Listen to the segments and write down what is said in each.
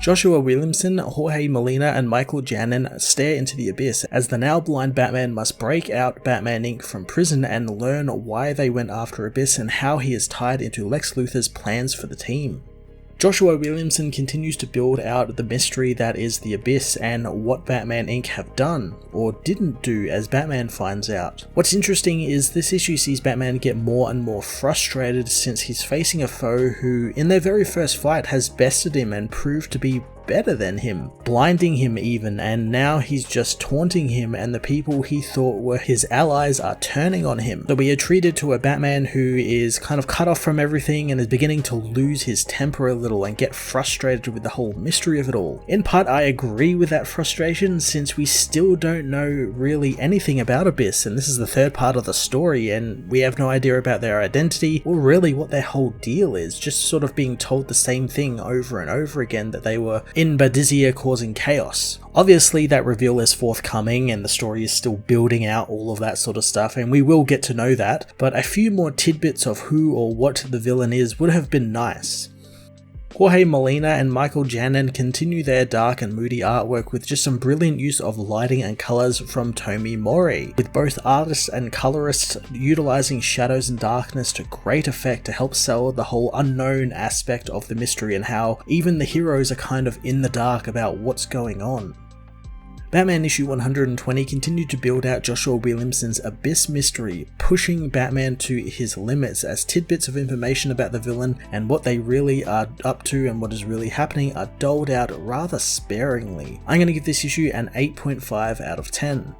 Joshua Williamson, Jorge Molina, and Michael Janin stare into the abyss as the now blind Batman must break out Batman Inc. from prison and learn why they went after Abyss and how he is tied into Lex Luthor's plans for the team. Joshua Williamson continues to build out the mystery that is the Abyss and what Batman Inc. have done, or didn't do, as Batman finds out. What's interesting is this issue sees Batman get more and more frustrated since he's facing a foe who, in their very first fight, has bested him and proved to be better than him, blinding him even, and now he's just taunting him, and the people he thought were his allies are turning on him. So we are treated to a Batman who is kind of cut off from everything and is beginning to lose his temper a little and get frustrated with the whole mystery of it all. In part, I agree with that frustration since we still don't know really anything about Abyss, and this is the third part of the story, and we have no idea about their identity or really what their whole deal is, just sort of being told the same thing over and over again, that they were in Badizia causing chaos. Obviously that reveal is forthcoming and the story is still building out all of that sort of stuff, and we will get to know that, but a few more tidbits of who or what the villain is would have been nice. Jorge Molina and Michael Janin continue their dark and moody artwork with just some brilliant use of lighting and colours from Tomi Mori, with both artists and colorists utilising shadows and darkness to great effect to help sell the whole unknown aspect of the mystery and how even the heroes are kind of in the dark about what's going on. Batman issue 120 continued to build out Joshua Williamson's Abyss mystery, pushing Batman to his limits as tidbits of information about the villain and what they really are up to and what is really happening are doled out rather sparingly. I'm going to give this issue an 8.5 out of 10.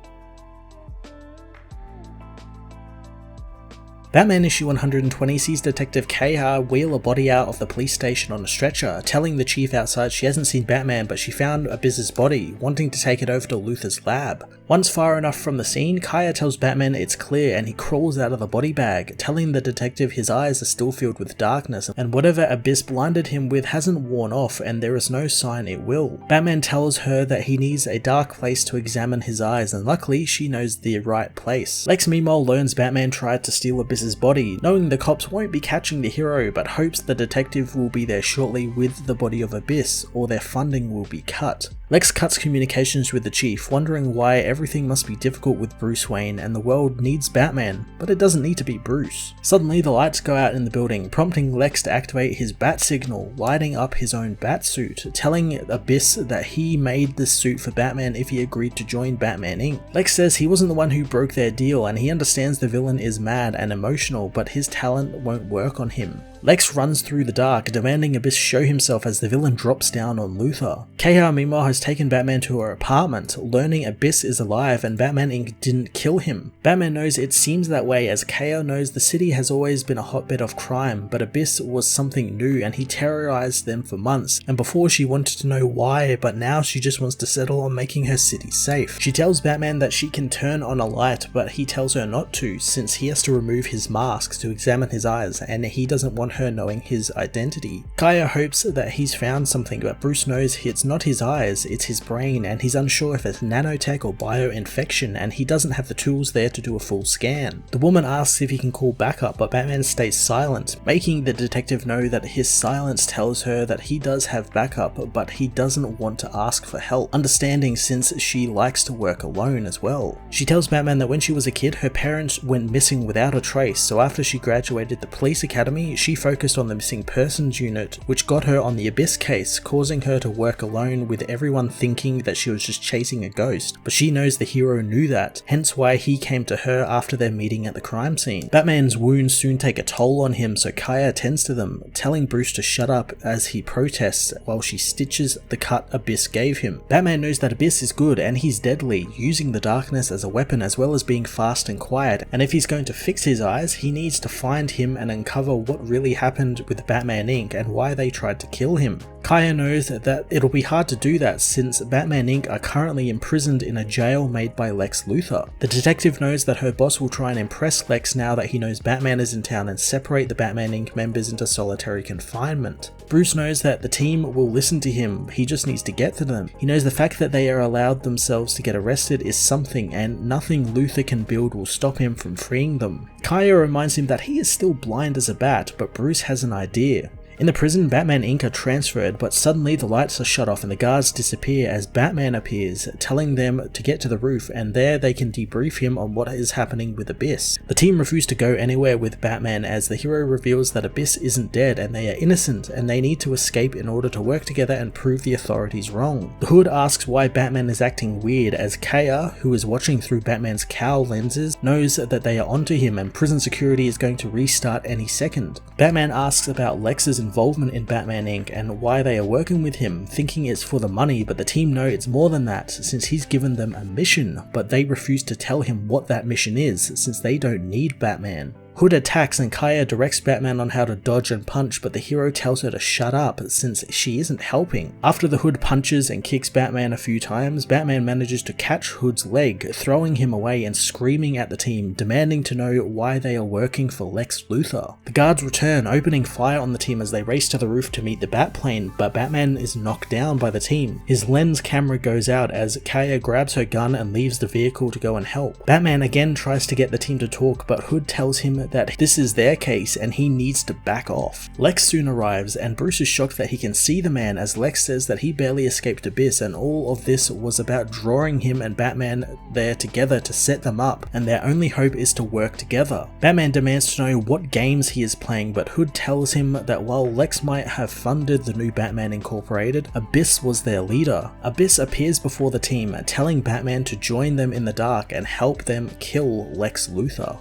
Batman issue 120 sees Detective Kahar wheel a body out of the police station on a stretcher, telling the chief outside she hasn't seen Batman but she found Abyss's body, wanting to take it over to Luthor's lab. Once far enough from the scene, Kahar tells Batman it's clear and he crawls out of the body bag, telling the detective his eyes are still filled with darkness and whatever Abyss blinded him with hasn't worn off and there is no sign it will. Batman tells her that he needs a dark place to examine his eyes, and luckily she knows the right place. Lex meanwhile learns Batman tried to steal Abyss's body, knowing the cops won't be catching the hero but hopes the detective will be there shortly with the body of Abyss or their funding will be cut. Lex cuts communications with the chief, wondering why everything must be difficult with Bruce Wayne and the world needs Batman, but it doesn't need to be Bruce. Suddenly the lights go out in the building, prompting Lex to activate his bat signal, lighting up his own bat suit, telling Abyss that he made this suit for Batman if he agreed to join Batman Inc. Lex says he wasn't the one who broke their deal and he understands the villain is mad and emotional, but his talent won't work on him. Lex runs through the dark, demanding Abyss show himself as the villain drops down on Luthor. Kahar meanwhile has taken Batman to her apartment, learning Abyss is alive and Batman Inc. didn't kill him. Batman knows it seems that way as Kahar knows the city has always been a hotbed of crime, but Abyss was something new and he terrorized them for months, and before she wanted to know why, but now she just wants to settle on making her city safe. She tells Batman that she can turn on a light, but he tells her not to since he has to remove his mask to examine his eyes and he doesn't want her knowing his identity. Kahar hopes that he's found something, but Bruce knows it's not his eyes, it's his brain, and he's unsure if it's nanotech or bioinfection, and he doesn't have the tools there to do a full scan. The woman asks if he can call backup, but Batman stays silent, making the detective know that his silence tells her that he does have backup, but he doesn't want to ask for help, understanding since she likes to work alone as well. She tells Batman that when she was a kid, her parents went missing without a trace, so after she graduated the police academy, she focused on the missing persons unit, which got her on the Abyss case, causing her to work alone with everyone thinking that she was just chasing a ghost, but she knows the hero knew that, hence why he came to her after their meeting at the crime scene. Batman's wounds soon take a toll on him, so Kahar tends to them, telling Bruce to shut up as he protests while she stitches the cut Abyss gave him. Batman knows that Abyss is good and he's deadly, using the darkness as a weapon as well as being fast and quiet, and if he's going to fix his eyes, he needs to find him and uncover what really happened with Batman Inc. and why they tried to kill him. Kahar knows that it'll be hard to do that since Batman Inc. are currently imprisoned in a jail made by Lex Luthor. The detective knows that her boss will try and impress Lex now that he knows Batman is in town and separate the Batman Inc. members into solitary confinement. Bruce knows that the team will listen to him, he just needs to get to them. He knows the fact that they are allowed themselves to get arrested is something, and nothing Luthor can build will stop him from freeing them. Kahar reminds him that he is still blind as a bat, but Bruce has an idea. In the prison, Batman Inc. are transferred, but suddenly the lights are shut off and the guards disappear as Batman appears, telling them to get to the roof, and there they can debrief him on what is happening with Abyss. The team refuse to go anywhere with Batman as the hero reveals that Abyss isn't dead and they are innocent, and they need to escape in order to work together and prove the authorities wrong. The Hood asks why Batman is acting weird as Kaya, who is watching through Batman's cowl lenses, knows that they are onto him and prison security is going to restart any second. Batman asks about Lex's involvement in Batman Inc. and why they are working with him, thinking it's for the money, but the team know it's more than that since he's given them a mission, but they refuse to tell him what that mission is since they don't need Batman. Hood attacks and Kaya directs Batman on how to dodge and punch, but the hero tells her to shut up since she isn't helping. After the Hood punches and kicks Batman a few times, Batman manages to catch Hood's leg, throwing him away and screaming at the team, demanding to know why they are working for Lex Luthor. The guards return, opening fire on the team as they race to the roof to meet the Batplane, but Batman is knocked down by the team. His lens camera goes out as Kaya grabs her gun and leaves the vehicle to go and help. Batman again tries to get the team to talk, but Hood tells him that this is their case and he needs to back off. Lex soon arrives and Bruce is shocked that he can see the man as Lex says that he barely escaped Abyss and all of this was about drawing him and Batman there together to set them up, and their only hope is to work together. Batman demands to know what games he is playing, but Hood tells him that while Lex might have funded the new Batman Incorporated, Abyss was their leader. Abyss appears before the team, telling Batman to join them in the dark and help them kill Lex Luthor.